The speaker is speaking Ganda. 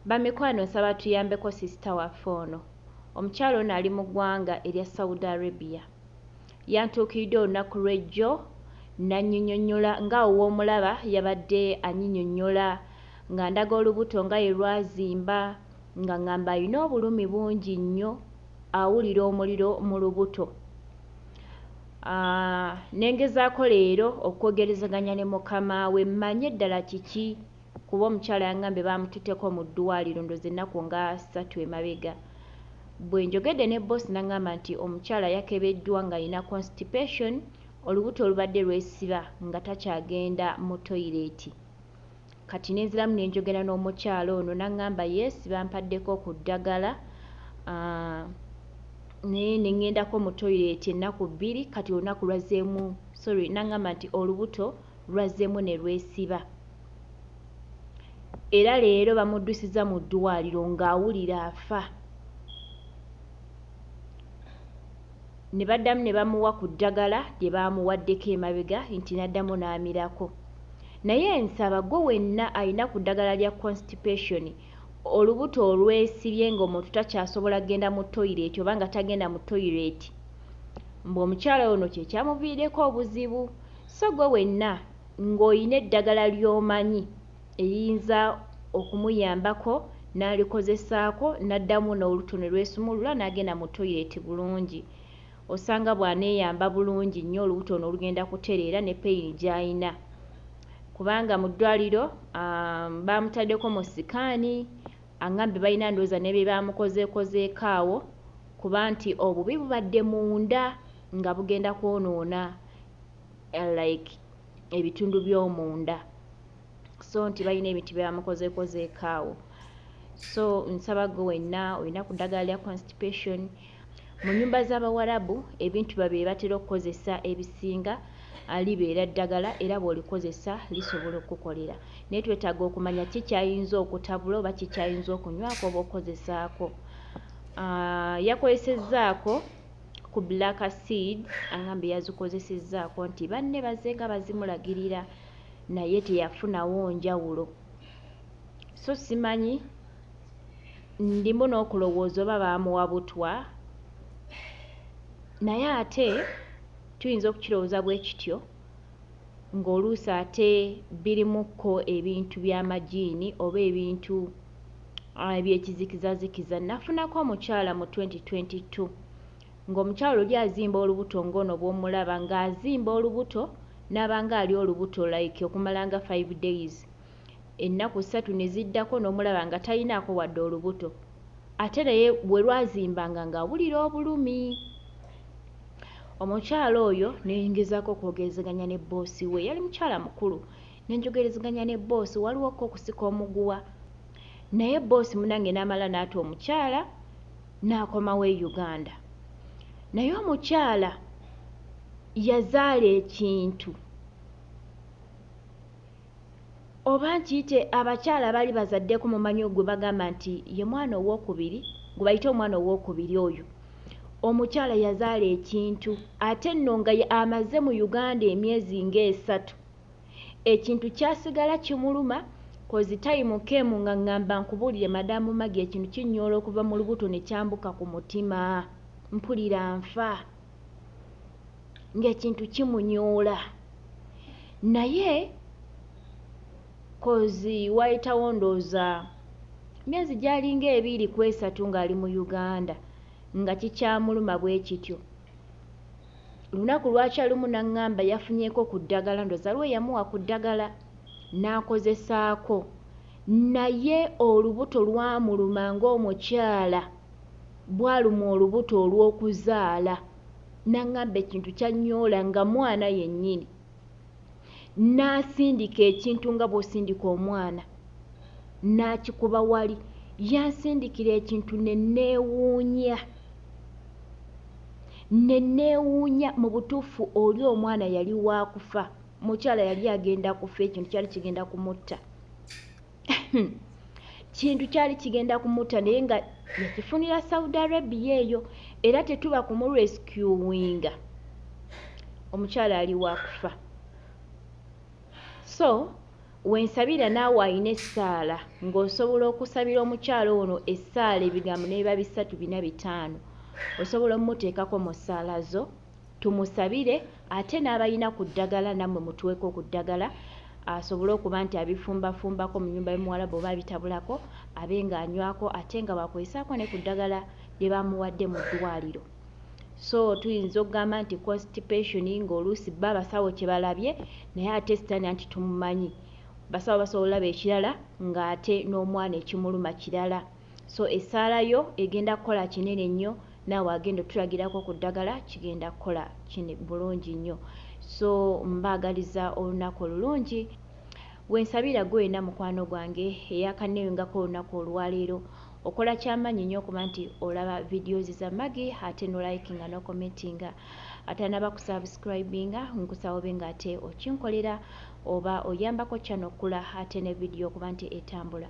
Bamikwano nsaba tuyambeko sisita waffe ono. Omukyala ono ali mu ggwanga erya Saudi Arabia. Yantuukiridde olunaku lw'ejjo n'annyinnyonnyola nga ow'omulaba yabadde annyinyonnyola nga ndaga olubuto nga ye lwazimba nga ŋŋamba alina obulumi bungi nnyo awulira omuliro mu lubuto. Nengezaako leero okwogerezaganya ne mukama we mmanye ddala kiki kuba omukyala yangambye baamututteko mu ddwaliro ndoze ennaku nga 3 emabega. Bwe njogedde ne boosi n'aŋŋamba nti omukyala yakebeddwa ng'alina constipation, olubuto olubadde lwesiba nga takyagenda mu toyireeti. Kati nenziramu ne njogera n'omukyala ono n'aŋŋamba yes bampaddeko ku ddagala naye ne ŋŋendako mu toyireeti ennaku 2 kati olunaku lwazzeemu n'aŋŋamba nti olubuto lwazzeemu ne lwesiba. Era leero bamuddusiza mu ddwaliro ng'awulira afa. Ne baddamu ne bamuwa ku ddagala lye baamuwaddeko emabega nti n'addamu n'amirako. Naye nsaba gwe wenna alina ku ddagala lya constipation olubuto olwesibye ng'omuntu takyasobola kgenda mu toyireeti oba nga tagenda mu toyireeti, mbu omukyala ono kye kyamuviiriddeko obuzibu. So gwe wenna ng'olina eddagala ly'omanyi eriyinza okumuyambako n'alikozesaako n'addamu n'olubuto ne lwesumulula n'agenda mu toyireeti bulungi. Osanga bw'aneeyamba bulungi nnyo olubuto ono olugenda kutereera ne peyini gy'alina. Kubanga mu ddwaliro baamutaddeko mu sikaani aŋŋambye balina ndowooza ne bye baamukozeekozeeko awo kuba nti obubi bubadde munda nga bugenda kwonoona like ebitundu by'omunda. So nti balina ebintu bye baamukozeekozeeko awo. So nsaba gwe wenna olina ku ddagala lya constipation. Mu nnyumba z'Abawarabu ebintu babye batera okukozesa ebisinga libeera ddagala era bw'olikozesa lisobola okukolera. Naye twetaaga okumanya kikyayinza okutabula oba kikyayinza okunywako oba okozesaako. Yakozesezzaako ku black seed aŋŋambye yazikozesezzaako nti banne bazenga bazimulagirira naye teyafunawo njawulo. So simanyi ndimu n'okulowooza oba baamuwa butwa, naye ate tuyinza okukirowooza bwe kityo ng'oluusi ate birimukko ebintu by'amajiini oba ebintu ebyekizikizazikiza. Nafunako omukyala mu 2022 ng'omukyala oli azimba olubuto ng'ono bw'omulaba ng'azimba olubuto n'aba ng'ali olubuto like okumala nga 5 days. Ennaku 3 ne ziddako n'omulaba nga talinaako wadde olubuto. Ate naye bwe lwazimbanga ng'awulira obulumi. Omukyala oyo nengezaako okwogerezaganya ne boosi we, yali mukyala mukulu, nenjogerezaganya ne boosi waliwoko okusika omuguwa. Naye boosi munange n'amala n'ata omukyala n'akomawo e Uganda. Naye omukyala yazaala ekintu oba nkiyite abakyala baali bazaddeko mumanyi ogwe bagamba nti ye mwana owookubiri, gwe bayite omwana owookubiri oyo. Omukyala yazaala ekintu ate nno nga amaze mu Uganda emyezi nga3. Ekintu kyasigala kimuluma kozi tayimu kemu nga ŋŋamba nkubuulire madamu Magi ekintu kinnyoola okuva mu lubuto ne kyambuka ku mutima. Mpulira nfa ng'ekintu kimunyoola. Naye kozi wayitawo ndowooza myezi gyalinga 2 ku 3 ng'ali mu Uganda nga kikyamuluma bwe kityo. Lunaku lwakyalumu n'aŋŋamba yafunyeeko ku ddagala, ndowooza lwe yamuwa ku ddagala n'akozesaako, naye olubuto lwamuluma ng'omukyala bw'aluma olubuto olw'okuzaala. N'aŋŋamba ekintu kyannyola nga mwana yennyini. N'asindika ekintu nga bw'osindika omwana n'akikuba wali. Yansindikira ekintu ne neewuunya mu butuufu oli omwana yali waakufa. Mukyala yali agenda kufa, ekintu kyali kigenda kumutta. Kintu kyali kigenda kumutta naye nga yakifunira Saudi Arabia eyo era tetuba kumurescuinga. Omukyala ali waakufa. So wensabira naawe ayina essaala ng'osobola okusabira omukyalo ono essaala ebigambo ne biba 3 4 5 osobola omuteekako mu ssaala zo tumusabire ate n'abayina ku ddagala nammwe mutuweko ku ddagala asobole okuba nti abifumbafumbako mu nnyumba y'omuwarabu oba abitabulako abe ng'anywako ate nga bwakozesaako ne ku ddagala lye bamuwadde mu ddwaliro. So tuyinza okugamba nti constipation ng'oluusi bba abasawo kye balabye naye ate sitaani nti tumumanyi basawo basobola olaba ekirala ng'ate n'omwana ekimuluma kirala. So essaala yo egenda kukola kinene nnyo naawe agenda otulagirako ku ddagala kigenda kukola bulungi nnyo. So mbaagaliza olunaku olulungi wensabira gwe wena mukwano gwange eyakanneeyongako olunaku olwaleero okola kyamaanyi nnyo okuba nti olaba videos za Maggie ate nolikinga nokomentinga ate anaba kusubscribinga nkusaba obe ng'ate okinkolera oba oyambako channel okula ate ne video okuba nti etambula.